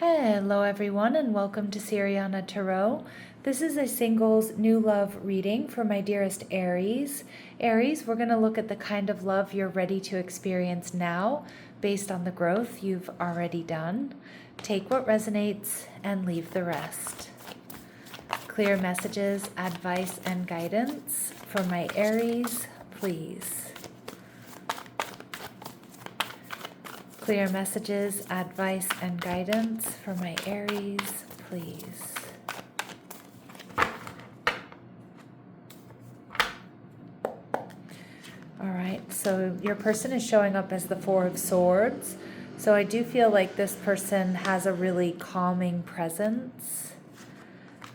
Hello everyone and welcome to Siriana Tarot. This is a singles new love reading for my dearest Aries. Aries, we're going to look at the kind of love you're ready to experience now based on the growth you've already done. Take what resonates and leave the rest. Clear messages, advice, and guidance for my Aries, please. Clear messages, advice, and guidance for my Aries, please. All right, so your person is showing up as the Four of Swords. So I do feel like this person has a really calming presence.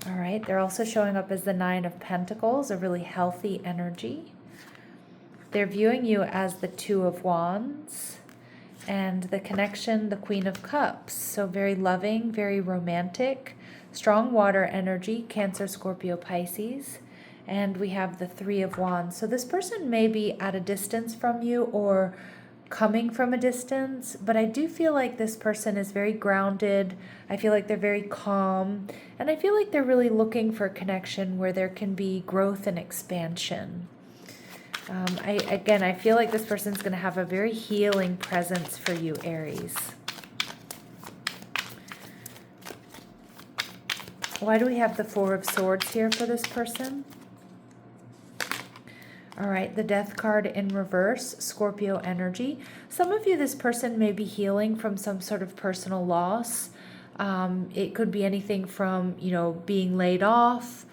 All right, they're also showing up as the Nine of Pentacles, a really healthy energy. They're viewing you as the Two of Wands. And the connection, the Queen of Cups. So very loving, very romantic, strong water energy, Cancer, Scorpio, Pisces. And we have the Three of Wands. So this person may be at a distance from you or coming from a distance, but I do feel like this person is very grounded. I feel like they're very calm. And I feel like they're really looking for a connection where there can be growth and expansion. I feel like this person's going to have a very healing presence for you, Aries. Why do we have the Four of Swords here for this person? All right, the Death card in reverse, Scorpio energy. Some of you, this person may be healing from some sort of personal loss. It could be anything from, being laid off,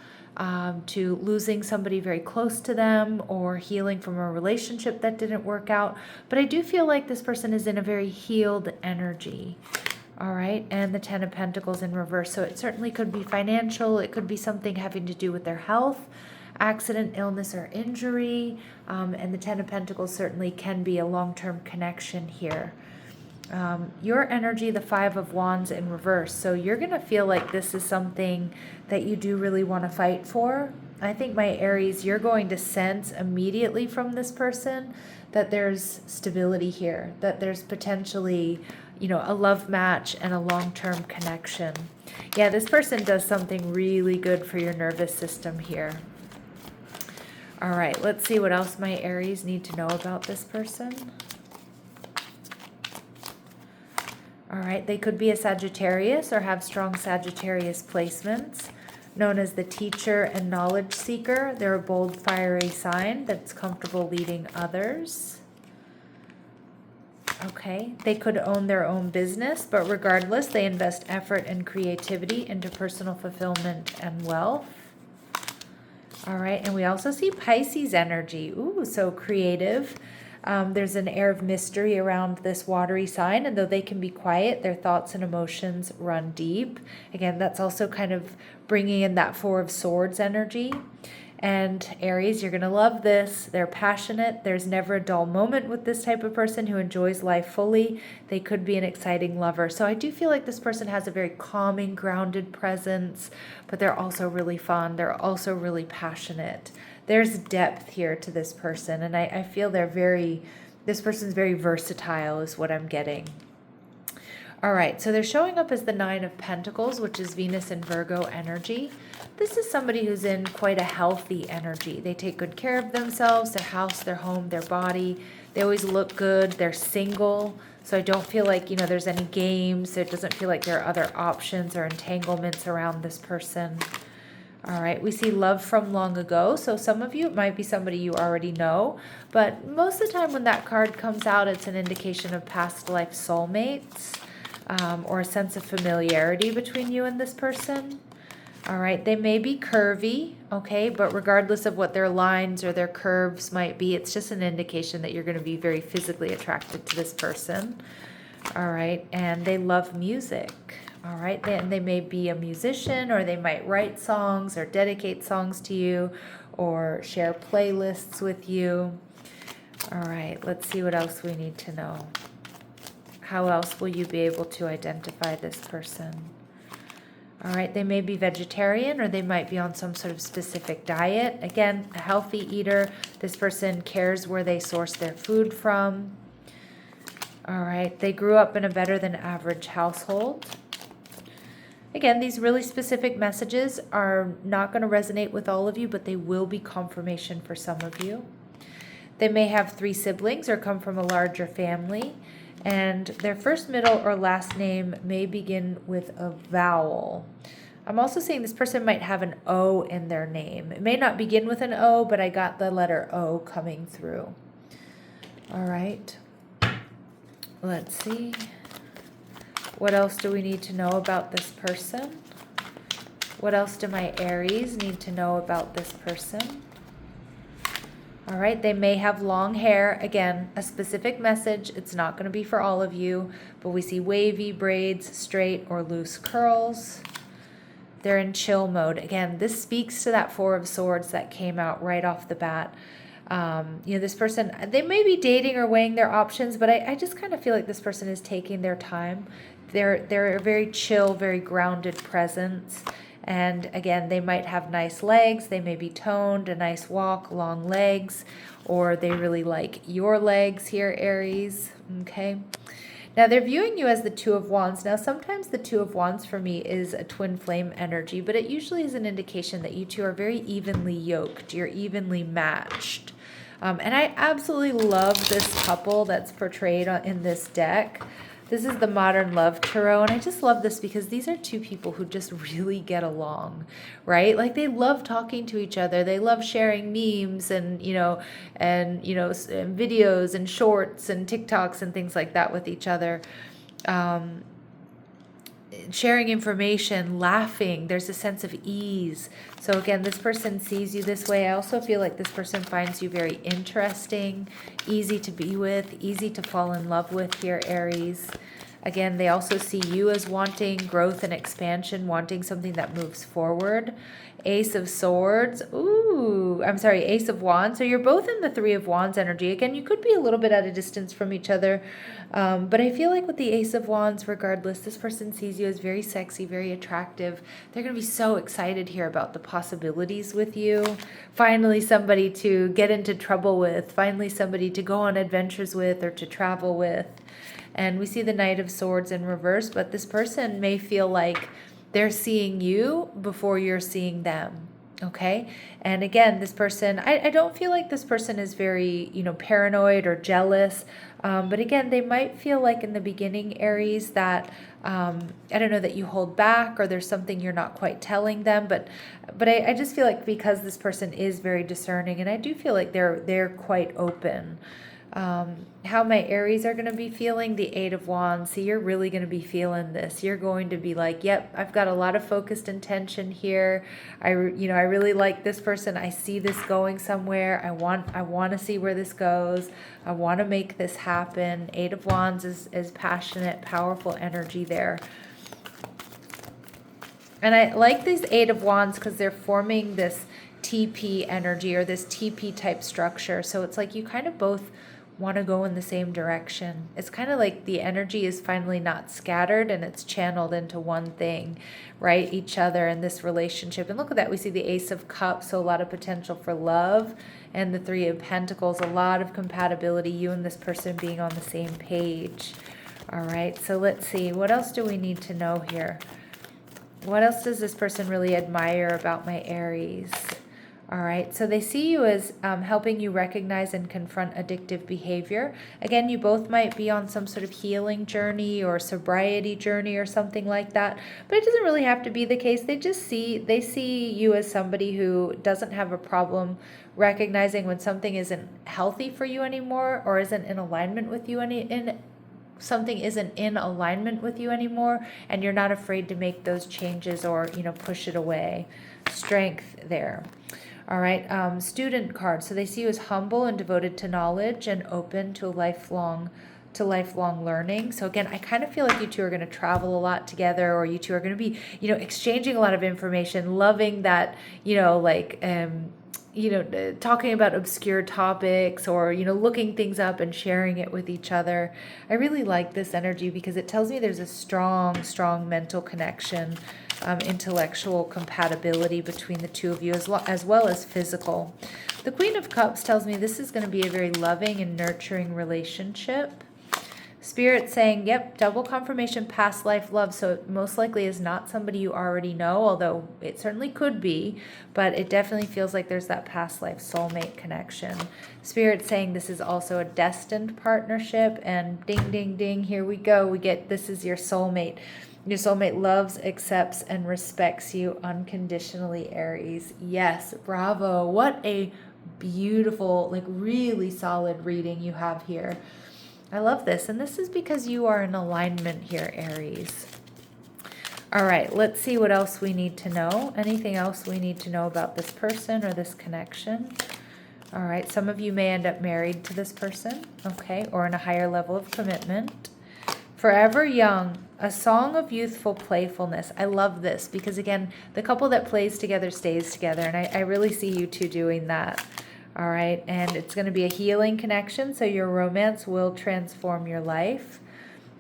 to losing somebody very close to them, or healing from a relationship that didn't work out. But I do feel like this person is in a very healed energy. All right, and the Ten of Pentacles in reverse. So it certainly could be financial. It could be something having to do with their health, accident, illness, or injury. And the Ten of Pentacles certainly can be a long-term connection here. Your energy, the Five of Wands in reverse. So you're going to feel like this is something that you do really want to fight for. I think, my Aries, you're going to sense immediately from this person that there's stability here, that there's potentially, a love match and a long-term connection. Yeah, this person does something really good for your nervous system here. All right, let's see what else my Aries need to know about this person. All right, they could be a Sagittarius or have strong Sagittarius placements, known as the teacher and knowledge seeker. They're a bold, fiery sign that's comfortable leading others. Okay, they could own their own business, but regardless, they invest effort and creativity into personal fulfillment and wealth. All right, and we also see Pisces energy. Ooh, so creative. There's an air of mystery around this watery sign, and though they can be quiet, their thoughts and emotions run deep. Again, that's also kind of bringing in that Four of Swords energy. And Aries, you're going to love this. They're passionate. There's never a dull moment with this type of person who enjoys life fully. They could be an exciting lover. So I do feel like this person has a very calming, grounded presence, but they're also really fun. They're also really passionate. There's depth here to this person, and I feel this person's very versatile is what I'm getting. All right, so they're showing up as the Nine of Pentacles, which is Venus and Virgo energy. This is somebody who's in quite a healthy energy. They take good care of themselves, their house, their home, their body. They always look good. They're single, so I don't feel like, there's any games. It doesn't feel like there are other options or entanglements around this person. All right, we see love from long ago. So some of you, it might be somebody you already know, but most of the time when that card comes out, it's an indication of past life soulmates, or a sense of familiarity between you and this person. All right, they may be curvy, okay, but regardless of what their lines or their curves might be, it's just an indication that you're going to be very physically attracted to this person. All right, and they love music. All right, they may be a musician, or they might write songs or dedicate songs to you or share playlists with you. All right, let's see what else we need to know. How else will you be able to identify this person? All right, they may be vegetarian, or they might be on some sort of specific diet. Again, a healthy eater. This person cares where they source their food from. All right, they grew up in a better than average household. Again, these really specific messages are not going to resonate with all of you, but they will be confirmation for some of you. They may have 3 siblings or come from a larger family, and their first, middle, or last name may begin with a vowel. I'm also saying this person might have an O in their name. It may not begin with an O, but I got the letter O coming through. All right. Let's see. What else do we need to know about this person? What else do my Aries need to know about this person? All right, they may have long hair. Again, a specific message. It's not going to be for all of you, but we see wavy braids, straight or loose curls. They're in chill mode. Again, this speaks to that 4 of Swords that came out right off the bat. This person, they may be dating or weighing their options, but I just kind of feel like this person is taking their time. They're a very chill, very grounded presence. And again, they might have nice legs. They may be toned, a nice walk, long legs, or they really like your legs here, Aries. Okay. Now they're viewing you as the 2 of Wands. Now sometimes the 2 of Wands for me is a twin flame energy, but it usually is an indication that you two are very evenly yoked. You're evenly matched. And I absolutely love this couple that's portrayed in this deck. This is the Modern Love Tarot, and I just love this because these are 2 people who just really get along, right? Like they love talking to each other. They love sharing memes and videos and shorts and TikToks and things like that with each other. Sharing information, laughing. There's a sense of ease. So again, this person sees you this way. I also feel like this person finds you very interesting, easy to be with, easy to fall in love with here, Aries. Again, they also see you as wanting growth and expansion, wanting something that moves forward. Ace of Swords. Ace of Wands. So you're both in the 3 of Wands energy. Again, you could be a little bit at a distance from each other. But I feel like with the Ace of Wands, regardless, this person sees you as very sexy, very attractive. They're going to be so excited here about the possibilities with you. Finally, somebody to get into trouble with. Finally, somebody to go on adventures with or to travel with. And we see the Knight of Swords in reverse, but this person may feel like they're seeing you before you're seeing them. Okay. And again, this person, I don't feel like this person is very, paranoid or jealous. But again, they might feel like in the beginning, Aries, that, that you hold back or there's something you're not quite telling them. But I just feel like because this person is very discerning, and I do feel like they're quite open. How my Aries are going to be feeling, the 8 of Wands. See, you're really going to be feeling this. You're going to be like, yep, I've got a lot of focused intention here. I really like this person. I see this going somewhere. I want to see where this goes. I want to make this happen. 8 of Wands is passionate, powerful energy there. And I like these 8 of Wands because they're forming this TP energy or this TP type structure. So it's like you kind of both want to go in the same direction. It's kind of like the energy is finally not scattered and it's channeled into one thing, right? Each other in this relationship. And look at that. We see the Ace of Cups, so a lot of potential for love, and the 3 of Pentacles, a lot of compatibility, you and this person being on the same page. All right, so let's see. What else do we need to know here? What else does this person really admire about my Aries? All right, so they see you as helping you recognize and confront addictive behavior. Again, you both might be on some sort of healing journey or sobriety journey or something like that, but it doesn't really have to be the case. They see you as somebody who doesn't have a problem recognizing when something isn't healthy for you anymore or isn't in alignment with you something isn't in alignment with you anymore, and you're not afraid to make those changes or push it away. Strength there. All right, student card. So they see you as humble and devoted to knowledge and open to lifelong learning. So again, I kind of feel like you two are going to travel a lot together, or you two are going to be, exchanging a lot of information, loving that, talking about obscure topics or, looking things up and sharing it with each other. I really like this energy because it tells me there's a strong, strong mental connection, intellectual compatibility between the two of you, as well as physical. The Queen of Cups tells me this is going to be a very loving and nurturing relationship. Spirit saying, yep, double confirmation, past life love. So it most likely is not somebody you already know, although it certainly could be, but it definitely feels like there's that past life soulmate connection. Spirit saying this is also a destined partnership, and ding, ding, ding, here we go. We get, this is your soulmate. Your soulmate loves, accepts, and respects you unconditionally, Aries. Yes, bravo. What a beautiful, like really solid reading you have here. I love this. And this is because you are in alignment here, Aries. All right, let's see what else we need to know. Anything else we need to know about this person or this connection? All right, some of you may end up married to this person, okay, or in a higher level of commitment. Forever young, a song of youthful playfulness. I love this because, again, the couple that plays together stays together, and I really see you two doing that. All right, and it's going to be a healing connection, so your romance will transform your life.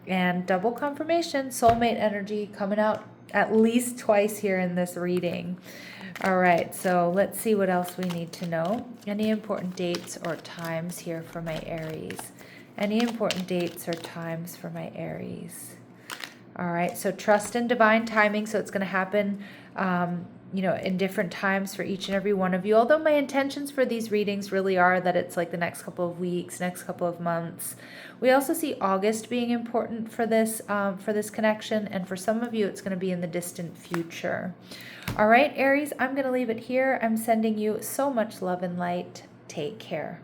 And double confirmation, soulmate energy coming out at least twice here in this reading. All right, so let's see what else we need to know. Any important dates or times here for my Aries? Any important dates or times for my Aries? All right, so trust in divine timing. So it's going to happen, in different times for each and every one of you. Although my intentions for these readings really are that it's like the next couple of weeks, next couple of months. We also see August being important for this connection. And for some of you, it's going to be in the distant future. All right, Aries, I'm going to leave it here. I'm sending you so much love and light. Take care.